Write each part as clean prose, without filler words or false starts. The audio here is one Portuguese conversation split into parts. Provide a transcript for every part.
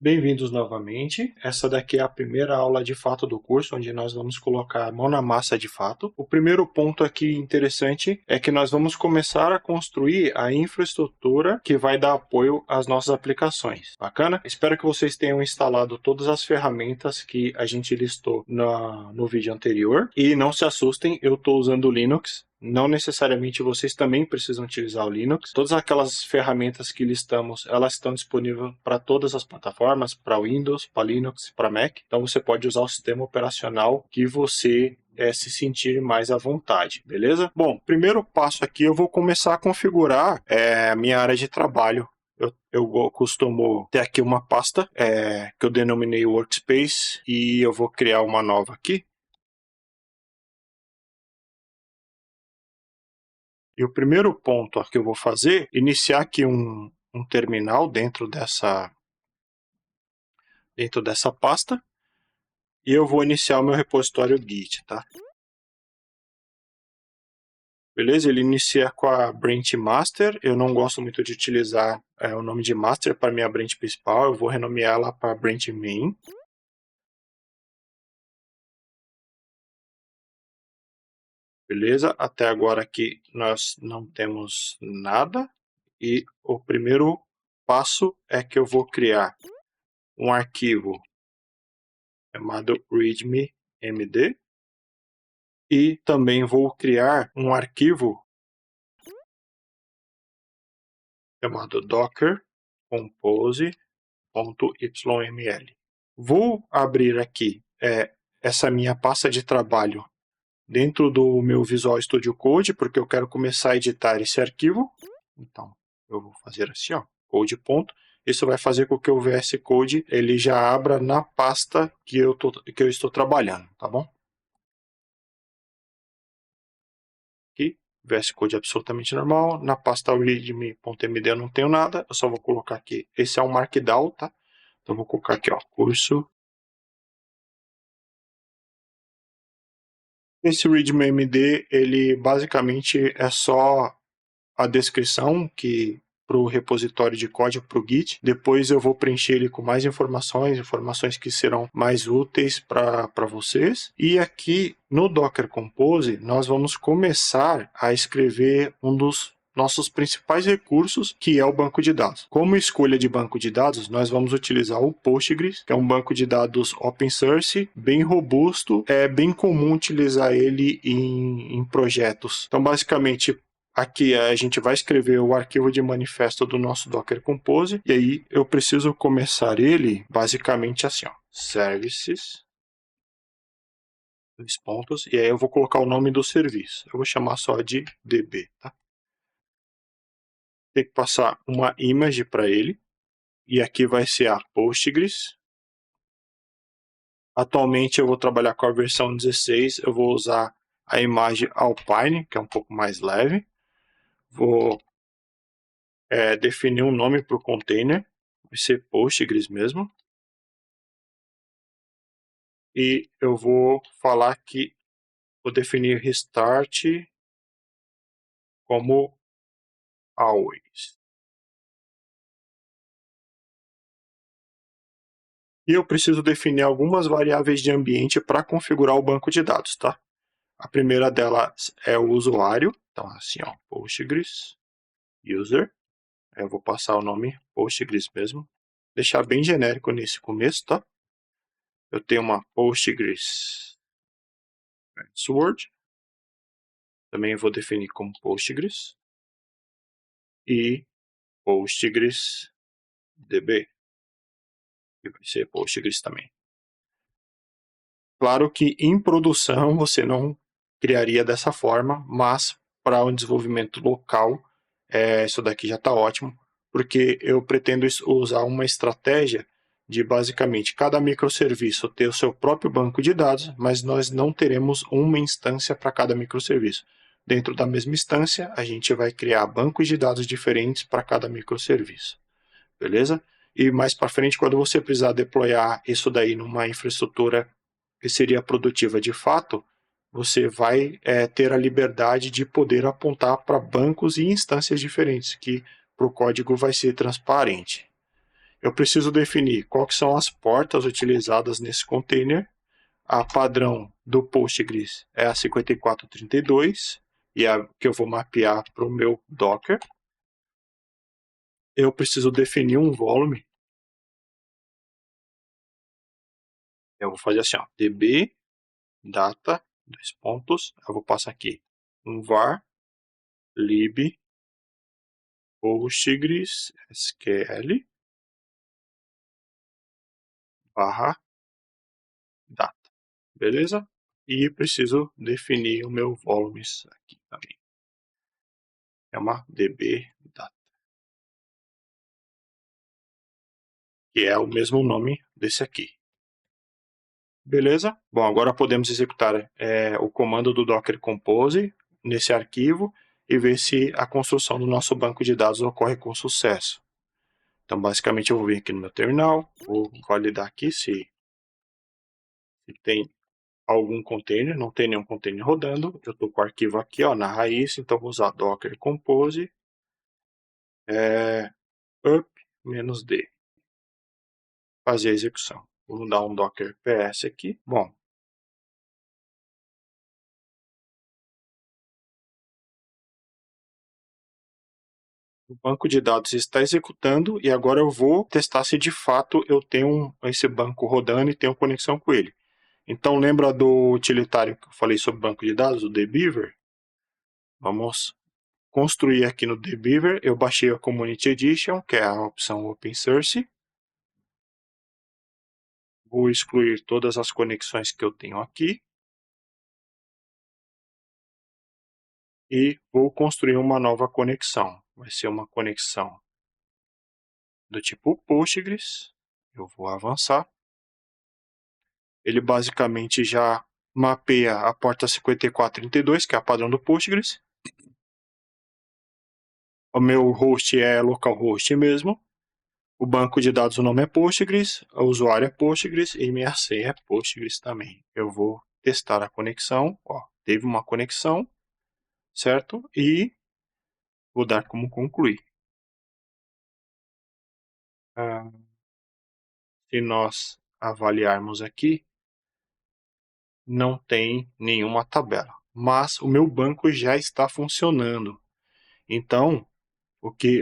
Bem-vindos novamente. Essa daqui é a primeira aula de fato do curso, onde nós vamos colocar a mão na massa de fato. O primeiro ponto aqui interessante é que nós vamos começar a construir a infraestrutura que vai dar apoio às nossas aplicações. Bacana? Espero que vocês tenham instalado todas as ferramentas que a gente listou no vídeo anterior. E não se assustem, eu estou usando o Linux. Não necessariamente vocês também precisam utilizar o Linux. Todas aquelas ferramentas que listamos, elas estão disponíveis para todas as plataformas, para Windows, para Linux, para Mac. Então você pode usar o sistema operacional que você se sentir mais à vontade, beleza? Bom, primeiro passo aqui eu vou começar a configurar a minha área de trabalho. Eu costumo ter aqui uma pasta que eu denominei Workspace e eu vou criar uma nova aqui. E o primeiro ponto que eu vou fazer é iniciar aqui um terminal dentro dessa pasta e eu vou iniciar o meu repositório Git, tá? Beleza? Ele inicia com a branch master. Eu não gosto muito de utilizar o nome de master para minha branch principal. Eu vou renomear ela para branch main. Beleza? Até agora aqui nós não temos nada. E o primeiro passo é que eu vou criar um arquivo chamado readme.md e também vou criar um arquivo chamado docker compose.yml. Vou abrir aqui essa minha pasta de trabalho dentro do meu Visual Studio Code, porque eu quero começar a editar esse arquivo. Então, eu vou fazer assim, ó, code ponto. Isso vai fazer com que o VS Code ele já abra na pasta que eu estou trabalhando, tá bom? Aqui, VS Code absolutamente normal. Na pasta readme.md eu não tenho nada, eu só vou colocar aqui. Esse é um Markdown, tá? Então, eu vou colocar aqui, ó, curso. Esse readme.md, ele basicamente é só a descrição que para o repositório de código para o Git. Depois eu vou preencher ele com mais informações que serão mais úteis para vocês. E aqui no Docker Compose, nós vamos começar a escrever um dos nossos principais recursos, que é o banco de dados. Como escolha de banco de dados, nós vamos utilizar o Postgres, que é um banco de dados open source, bem robusto, é bem comum utilizar ele em projetos. Então, basicamente, aqui a gente vai escrever o arquivo de manifesto do nosso Docker Compose, e aí eu preciso começar ele basicamente assim, ó, services, dois pontos, e aí eu vou colocar o nome do serviço. Eu vou chamar só de DB, tá? Tem que passar uma image para ele, e aqui vai ser a Postgres. Atualmente eu vou trabalhar com a versão 16, eu vou usar a imagem Alpine, que é um pouco mais leve. Vou definir um nome para o container, vai ser Postgres mesmo. E eu vou falar que vou definir restart como always. E eu preciso definir algumas variáveis de ambiente para configurar o banco de dados, tá? A primeira delas é o usuário, então assim, ó, Postgres user. Eu vou passar o nome Postgres mesmo, deixar bem genérico nesse começo, tá? Eu tenho uma Postgres password, também vou definir como Postgres e Postgres DB, que vai ser Postgres também. Claro que em produção você não criaria dessa forma, mas para um desenvolvimento local, isso daqui já está ótimo, porque eu pretendo usar uma estratégia de basicamente cada microserviço ter o seu próprio banco de dados, mas nós não teremos uma instância para cada microserviço. Dentro da mesma instância, a gente vai criar bancos de dados diferentes para cada microserviço. Beleza? E mais para frente, quando você precisar deployar isso daí numa infraestrutura que seria produtiva de fato, você vai ter a liberdade de poder apontar para bancos e instâncias diferentes, que para o código vai ser transparente. eu preciso definir quais são as portas utilizadas nesse container. A padrão do Postgres é a 5432 e é a que eu vou mapear para o meu Docker. Eu preciso definir um volume. Eu vou fazer assim, ó, db data, dois pontos, eu vou passar aqui um var lib Postgres SQL barra data, beleza? E preciso definir o meu volumes aqui também. É uma db data, que é o mesmo nome desse aqui. Beleza? Bom, agora podemos executar o comando do Docker Compose nesse arquivo e ver se a construção do nosso banco de dados ocorre com sucesso. Então, basicamente, eu vou vir aqui no meu terminal, vou validar aqui se tem algum container, não tem nenhum container rodando. Eu estou com o arquivo aqui ó, na raiz, então vou usar Docker Compose up-d, fazer a execução. Vou dar um Docker PS aqui. Bom, o banco de dados está executando e agora eu vou testar se de fato eu tenho esse banco rodando e tenho conexão com ele. Então lembra do utilitário que eu falei sobre banco de dados, o dbeaver? Vamos construir aqui no dbeaver. Eu baixei a Community Edition, que é a opção Open Source. Vou excluir todas as conexões que eu tenho aqui. E vou construir uma nova conexão. Vai ser uma conexão do tipo Postgres. Eu vou avançar. Ele basicamente já mapeia a porta 5432, que é a padrão do Postgres. O meu host é localhost mesmo. O banco de dados, o nome é Postgres, o usuário é Postgres e minha senha é Postgres também. Eu vou testar a conexão. Ó, teve uma conexão, certo? E vou dar como concluir. Se nós avaliarmos aqui, não tem nenhuma tabela, mas o meu banco já está funcionando. Então,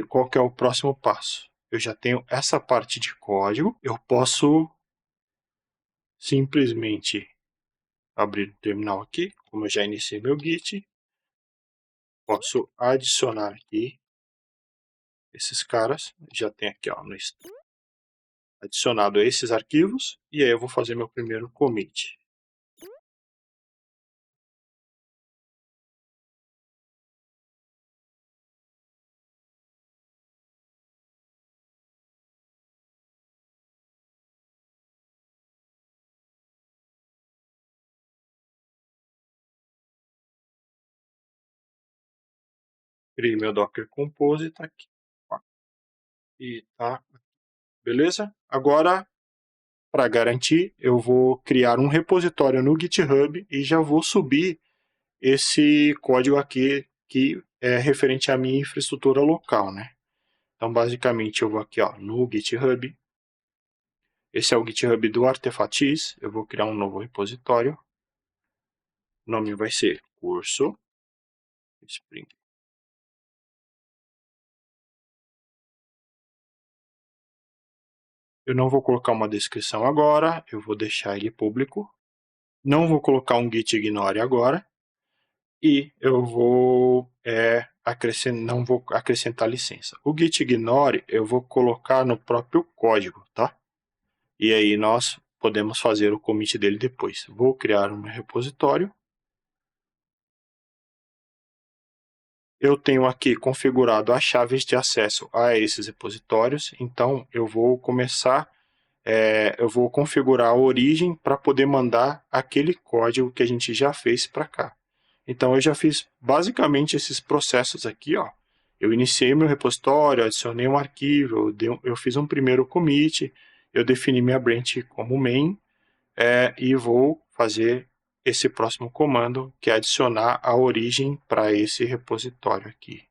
qual que é o próximo passo? Eu já tenho essa parte de código, eu posso simplesmente abrir o terminal aqui, como eu já iniciei meu Git, posso adicionar aqui esses caras, já tem aqui ó, adicionado esses arquivos, e aí eu vou fazer meu primeiro commit. Criei meu Docker Compose, tá aqui. E tá, beleza? Agora, para garantir, eu vou criar um repositório no GitHub e já vou subir esse código aqui que é referente à minha infraestrutura local, né? Então, basicamente, eu vou aqui ó, no GitHub. Esse é o GitHub do Artefatis. Eu vou criar um novo repositório. O nome vai ser curso Spring. Eu não vou colocar uma descrição agora, eu vou deixar ele público. Não vou colocar um git ignore agora. E eu vou não vou acrescentar licença. O git ignore eu vou colocar no próprio código, tá? E aí nós podemos fazer o commit dele depois. Vou criar um repositório. Eu tenho aqui configurado as chaves de acesso a esses repositórios, então eu vou começar, eu vou configurar a origem para poder mandar aquele código que a gente já fez para cá. Então eu já fiz basicamente esses processos aqui, ó. Eu iniciei meu repositório, adicionei um arquivo, eu fiz um primeiro commit, eu defini minha branch como main, e vou fazer esse próximo comando, que é adicionar a origem para esse repositório aqui.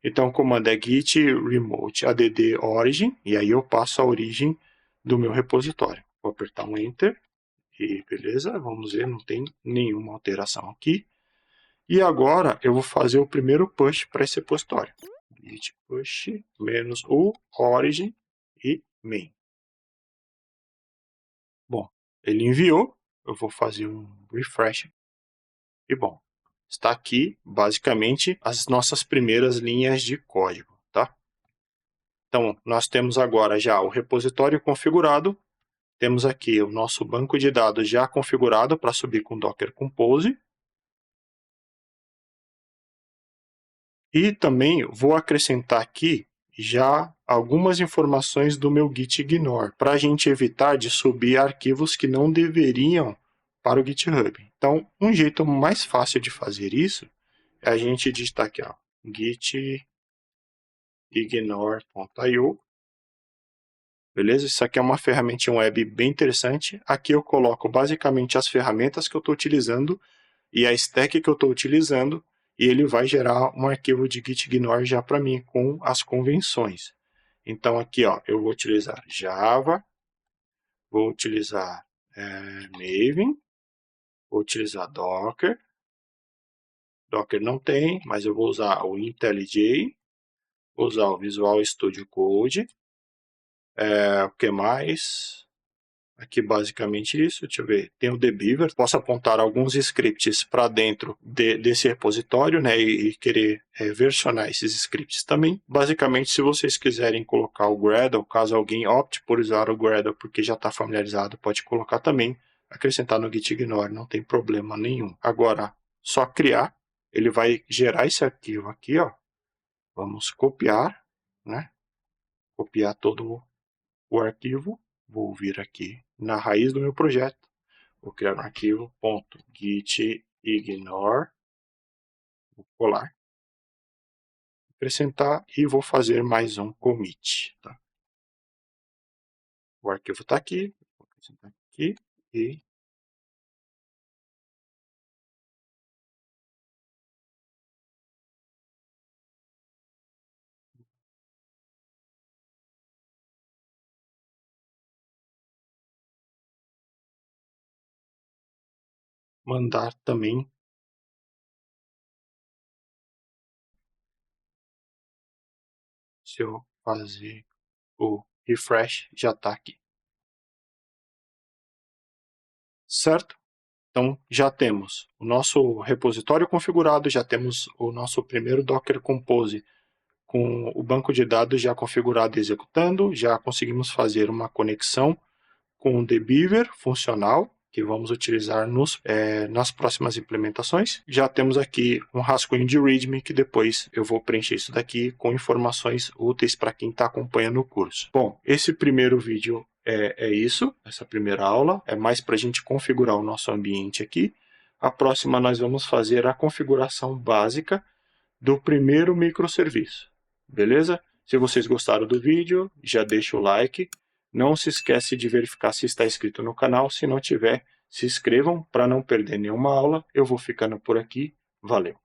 Então o comando é git remote add origin, e aí eu passo a origem do meu repositório. Vou apertar um Enter, e beleza, vamos ver, não tem nenhuma alteração aqui. E agora eu vou fazer o primeiro push para esse repositório. Git push -u origin e main. Bom, ele enviou, eu vou fazer um refresh. E bom, está aqui basicamente as nossas primeiras linhas de código, tá? Então, nós temos agora já o repositório configurado, temos aqui o nosso banco de dados já configurado para subir com Docker Compose. E também vou acrescentar aqui já algumas informações do meu git ignore, para a gente evitar de subir arquivos que não deveriam para o GitHub. Então, um jeito mais fácil de fazer isso é a gente digitar aqui, ó, git ignore.io. Beleza? Isso aqui é uma ferramenta web bem interessante. Aqui eu coloco basicamente as ferramentas que eu estou utilizando e a stack que eu estou utilizando, e ele vai gerar um arquivo de git ignore já para mim com as convenções. Então aqui ó, eu vou utilizar Java, vou utilizar Maven, vou utilizar Docker. Docker não tem, mas eu vou usar o IntelliJ, vou usar o Visual Studio Code. O que mais? Aqui basicamente isso, deixa eu ver, tem o dbeaver, posso apontar alguns scripts para dentro desse repositório, né, e querer versionar esses scripts também. Basicamente, se vocês quiserem colocar o Gradle, caso alguém opte por usar o Gradle porque já está familiarizado, pode colocar também, acrescentar no git ignore, não tem problema nenhum. Agora, só criar, ele vai gerar esse arquivo aqui, ó, vamos copiar, né, copiar todo o arquivo. Vou vir aqui na raiz do meu projeto, vou criar um arquivo .git ignore, vou colar, acrescentar e vou fazer mais um commit. Tá? O arquivo está aqui, vou acrescentar aqui e mandar também. Se eu fazer o refresh, já está aqui. Certo? Então, já temos o nosso repositório configurado, já temos o nosso primeiro Docker Compose com o banco de dados já configurado e executando, já conseguimos fazer uma conexão com o dbeaver funcional, que vamos utilizar nas próximas implementações. Já temos aqui um rascunho de README, que depois eu vou preencher isso daqui com informações úteis para quem está acompanhando o curso. Bom, esse primeiro vídeo é isso, essa primeira aula, é mais para a gente configurar o nosso ambiente aqui. A próxima nós vamos fazer a configuração básica do primeiro microserviço. Beleza? Se vocês gostaram do vídeo, já deixa o like. Não se esquece de verificar se está inscrito no canal. Se não tiver, se inscrevam para não perder nenhuma aula. Eu vou ficando por aqui. Valeu!